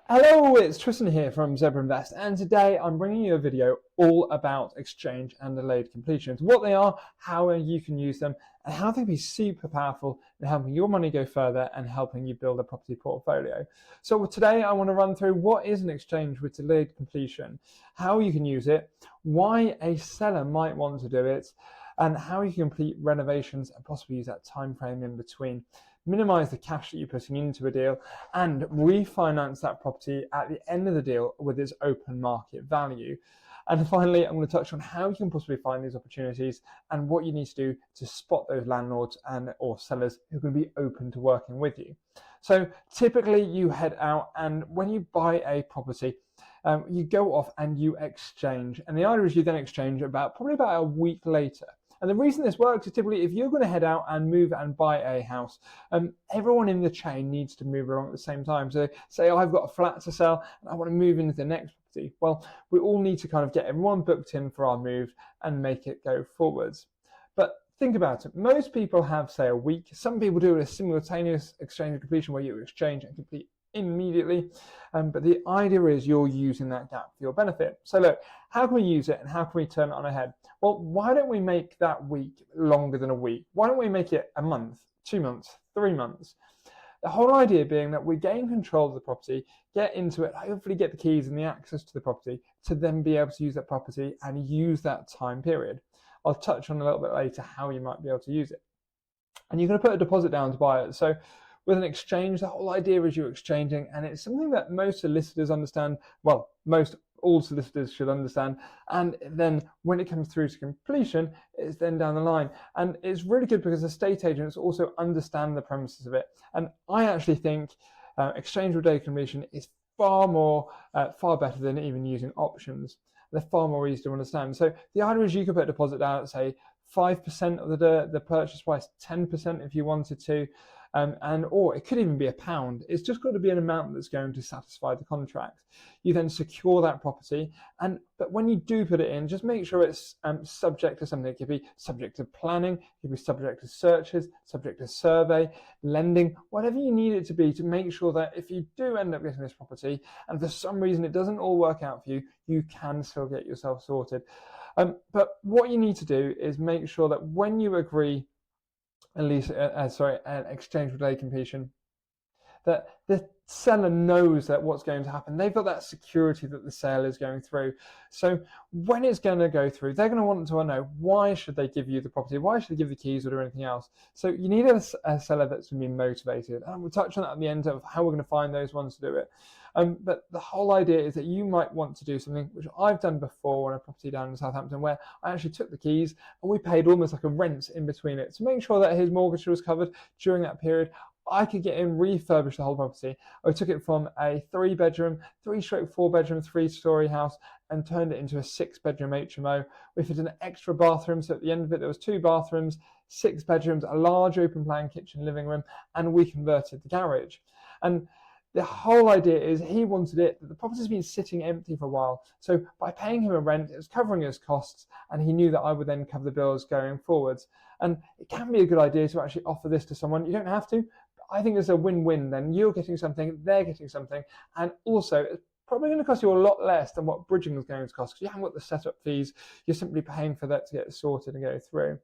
Hello, it's Tristan here from Zebra Invest, and today I'm bringing you a video all about exchange and delayed completions, what they are, how you can use them, and how they can be super powerful in helping your money go further and helping you build a property portfolio. So today I want to run through what is an exchange with delayed completion, how you can use it, why a seller might want to do it, and how you can complete renovations and possibly use that time frame in between. Minimize the cash that you're putting into a deal and refinance that property at the end of the deal with its open market value. And finally, I'm going to touch on how you can possibly find these opportunities and what you need to do to spot those landlords and or sellers who can be open to working with you. So typically you head out, and when you buy a property, you go off and you exchange. And the idea is you then exchange probably about a week later. And the reason this works is typically if you're going to head out and move and buy a house, everyone in the chain needs to move along at the same time. So say, I've got a flat to sell and I want to move into the next property. Well, we all need to kind of get everyone booked in for our move and make it go forwards. But think about it. Most people have, say, a week. Some people do a simultaneous exchange and completion where you exchange and complete immediately, but the idea is you're using that gap for your benefit. So look, how can we use it and how can we turn it on our head? Well, why don't we make that week longer than a week? Why don't we make it a month, 2 months, 3 months? The whole idea being that we gain control of the property, get into it, hopefully get the keys and the access to the property to then be able to use that property and use that time period. I'll touch on a little bit later how you might be able to use it. And you're going to put a deposit down to buy it. So with an exchange, the whole idea is you're exchanging, and it's something that most solicitors understand. Well, all solicitors should understand. And then when it comes through to completion, it's then down the line. And it's really good because estate agents also understand the premises of it. And I actually think exchange with day completion is far better than even using options. They're far more easy to understand. So the idea is you could put a deposit down at, say, 5% of the purchase price, 10% if you wanted to, or it could even be £1. It's just got to be an amount that's going to satisfy the contract. You then secure that property, but when you do put it in, just make sure it's subject to something. It could be subject to planning, it could be subject to searches, subject to survey, lending, whatever you need it to be, to make sure that if you do end up getting this property and for some reason it doesn't all work out for you, you can still get yourself sorted. But what you need to do is make sure that when you agree an exchange with day completion, that the seller knows that what's going to happen. They've got that security that the sale is going through. So when it's going to go through, they're going to want to know, why should they give you the property? Why should they give the keys or do anything else? So you need a seller that's going to be motivated. And we'll touch on that at the end of how we're going to find those ones to do it. But the whole idea is that you might want to do something, which I've done before on a property down in Southampton, where I actually took the keys and we paid almost like a rent in between it to make sure that his mortgage was covered during that period. I could get him refurbish the whole property. I took it from a 3-bedroom, 3/4-bedroom, 3-story house and turned it into a 6-bedroom HMO. We fitted an extra bathroom, so at the end of it there was 2 bathrooms, 6 bedrooms, a large open plan kitchen, living room, and we converted the garage. And the whole idea is he wanted it, that the property's been sitting empty for a while. So by paying him a rent, it was covering his costs, and he knew that I would then cover the bills going forwards. And it can be a good idea to actually offer this to someone. You don't have to. I think it's a win-win then. You're getting something, they're getting something, and also it's probably going to cost you a lot less than what bridging is going to cost, because you haven't got the setup fees. You're simply paying for that to get sorted and go through.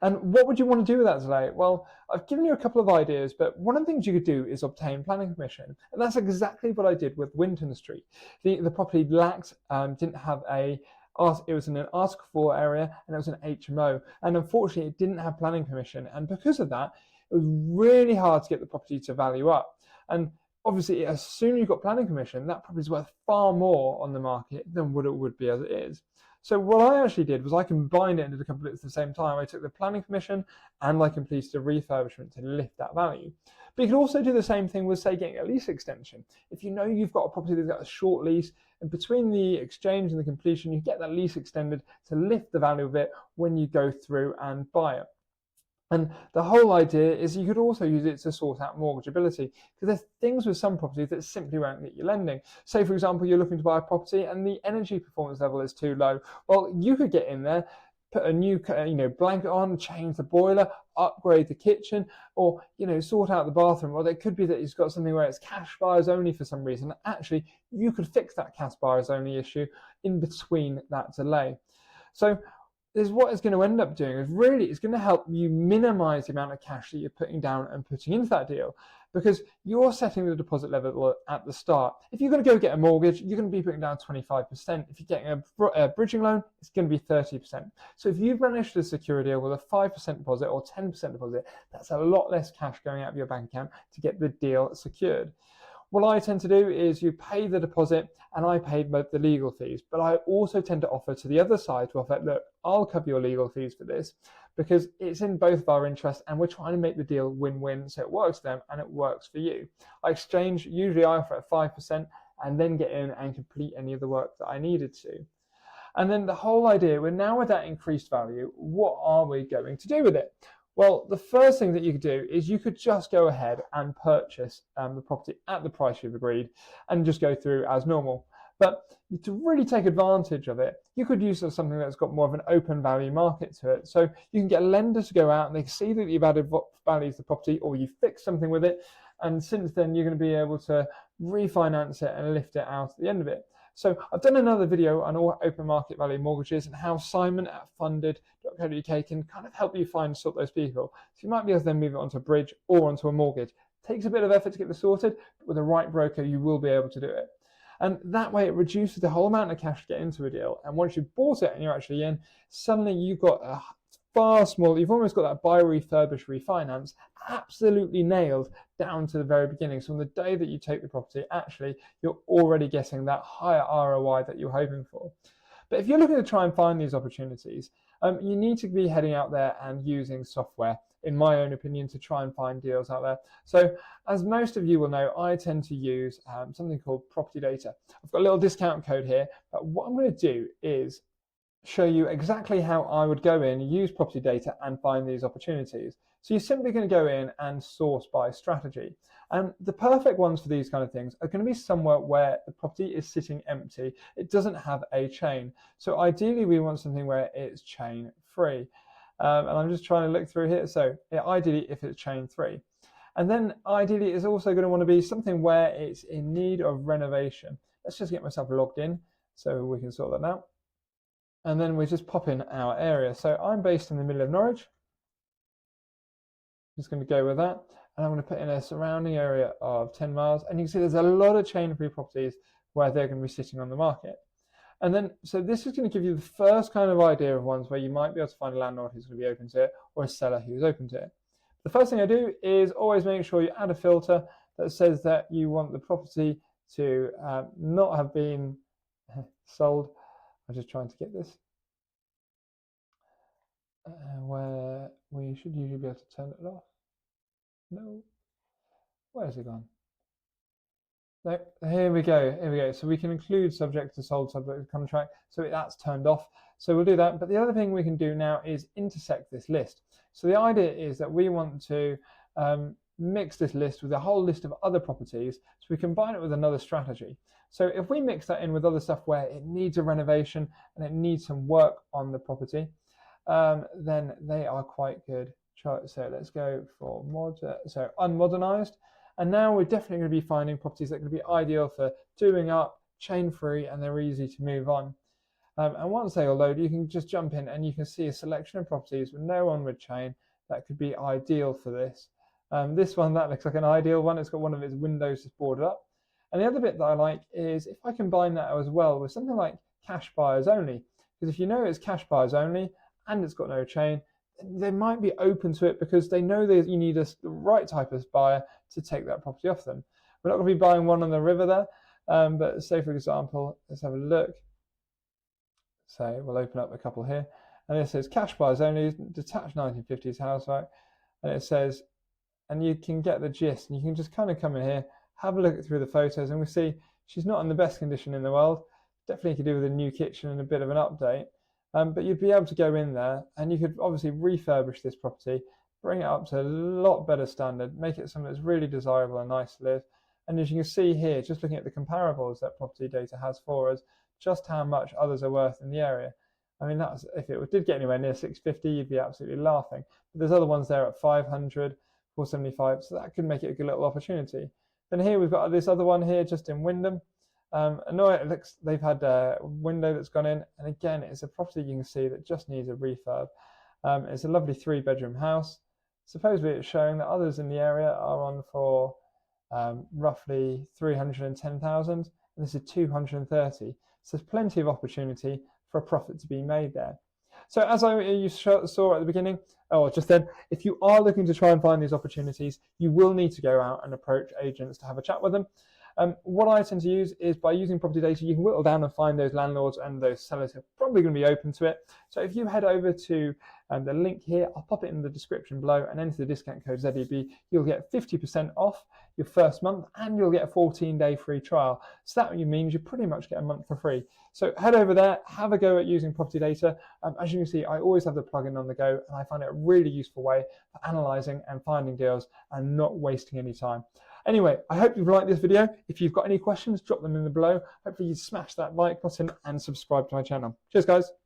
And what would you want to do with that today? Well, I've given you a couple of ideas, but one of the things you could do is obtain planning permission. And that's exactly what I did with Winton Street. The property didn't have it was in an Article 4 area, and it was an HMO. And unfortunately, it didn't have planning permission. And because of that, it was really hard to get the property to value up. And obviously, as soon as you got planning permission, that property is worth far more on the market than what it would be as it is. So what I actually did was I combined it and did a couple of bits at the same time. I took the planning permission and I completed a refurbishment to lift that value. But you could also do the same thing with, say, getting a lease extension. If you know you've got a property that's got a short lease, and between the exchange and the completion, you get that lease extended to lift the value of it when you go through and buy it. And the whole idea is you could also use it to sort out mortgageability, because there's things with some properties that simply won't get you lending. Say, for example, you're looking to buy a property and the energy performance level is too low. Well, you could get in there, put a new blanket on, change the boiler, upgrade the kitchen, or sort out the bathroom. Or it could be that he's got something where it's cash buyers only for some reason. Actually, you could fix that cash buyers only issue in between that delay. So what it's going to end up doing is really it's going to help you minimize the amount of cash that you're putting down and putting into that deal, because you're setting the deposit level at the start. If you're going to go get a mortgage, you're going to be putting down 25%. If you're getting a bridging loan, it's going to be 30%. So if you've managed to secure a deal with a 5% deposit or 10% deposit, that's a lot less cash going out of your bank account to get the deal secured. What I tend to do is you pay the deposit and I pay both the legal fees, but I also tend to offer to the other side to offer, look, I'll cover your legal fees for this, because it's in both of our interests and we're trying to make the deal win-win, so it works for them and it works for you. Usually I offer at 5% and then get in and complete any of the work that I needed to. And then the whole idea, with that increased value, what are we going to do with it? Well, the first thing that you could do is you could just go ahead and purchase the property at the price you've agreed and just go through as normal. But to really take advantage of it, you could use something that's got more of an open value market to it. So you can get a lender to go out and they can see that you've added value to the property or you fixed something with it. And since then, you're going to be able to refinance it and lift it out at the end of it. So I've done another video on all open market value mortgages and how Simon at funded.co.uk can kind of help you sort those people. So you might be able to then move it onto a bridge or onto a mortgage. It takes a bit of effort to get this sorted, but with the right broker, you will be able to do it. And that way it reduces the whole amount of cash to get into a deal. And once you've bought it and you're actually in, suddenly you've got a far smaller, you've almost got that buy, refurbish, refinance absolutely nailed down to the very beginning. So on the day that you take the property, actually, you're already getting that higher ROI that you're hoping for. But if you're looking to try and find these opportunities, you need to be heading out there and using software, in my own opinion, to try and find deals out there. So as most of you will know, I tend to use something called property data. I've got a little discount code here, but what I'm going to do is show you exactly how I would go in, use property data and find these opportunities. So you're simply going to go in and source by strategy. And the perfect ones for these kind of things are going to be somewhere where the property is sitting empty. It doesn't have a chain. So ideally we want something where it's chain free. And I'm just trying to look through here. So ideally if it's chain free. And then ideally it's also going to want to be something where it's in need of renovation. Let's just get myself logged in so we can sort that out. And then we just pop in our area. So I'm based in the middle of Norwich. Just going to go with that. And I'm going to put in a surrounding area of 10 miles. And you can see there's a lot of chain-free properties where they're going to be sitting on the market. And then, so this is going to give you the first kind of idea of ones where you might be able to find a landlord who's going to be open to it or a seller who's open to it. The first thing I do is always make sure you add a filter that says that you want the property to not have been sold. I'm just trying to get this where we should usually be able to turn it off. No, where's it gone? No, here we go. So we can include subject to sold, subject to contract. So that's turned off. So we'll do that. But the other thing we can do now is intersect this list. So the idea is that we want to mix this list with a whole list of other properties. So we combine it with another strategy. So if we mix that in with other stuff where it needs a renovation and it needs some work on the property, then they are quite good. So let's go for unmodernized. And now we're definitely going to be finding properties that are going to be ideal for doing up, chain free, and they're easy to move on. And once they all load, you can just jump in and you can see a selection of properties with no onward chain that could be ideal for this. This one, that looks like an ideal one. It's got one of its windows just boarded up. And the other bit that I like is if I combine that as well with something like cash buyers only. Because if you know it's cash buyers only and it's got no chain, they might be open to it because they know that you need the right type of buyer to take that property off them. We're not going to be buying one on the river there, but say, for example, let's have a look. So we'll open up a couple here. And it says cash buyers only, detached 1950s house, right? And it says, and you can get the gist, and you can just kind of come in here, have a look through the photos, and we see she's not in the best condition in the world. Definitely could do with a new kitchen and a bit of an update. But you'd be able to go in there and you could obviously refurbish this property, bring it up to a lot better standard, make it something that's really desirable and nice to live. And as you can see here, just looking at the comparables that property data has for us, just how much others are worth in the area. I mean, that's if it did get anywhere near 650, you'd be absolutely laughing. But there's other ones there at 500, 475, so that could make it a good little opportunity. Then here we've got this other one here just in Wyndham. It looks they've had a window that's gone in, and again, it's a property you can see that just needs a refurb. It's a lovely 3-bedroom house. Supposedly it's showing that others in the area are on for roughly 310,000, and this is 230. So there's plenty of opportunity for a profit to be made there. So as you saw at the beginning, or just then, if you are looking to try and find these opportunities, you will need to go out and approach agents to have a chat with them. What I tend to use is by using property data, you can whittle down and find those landlords and those sellers who are probably going to be open to it. So if you head over to the link here, I'll pop it in the description below, and enter the discount code ZEB, you'll get 50% off your first month, and you'll get a 14-day free trial. So that means you pretty much get a month for free. So head over there, have a go at using property data. As you can see, I always have the plugin on the go, and I find it a really useful way for analysing and finding deals and not wasting any time. Anyway, I hope you've liked this video. If you've got any questions, drop them in below. Hopefully you smash that like button and subscribe to my channel. Cheers, guys.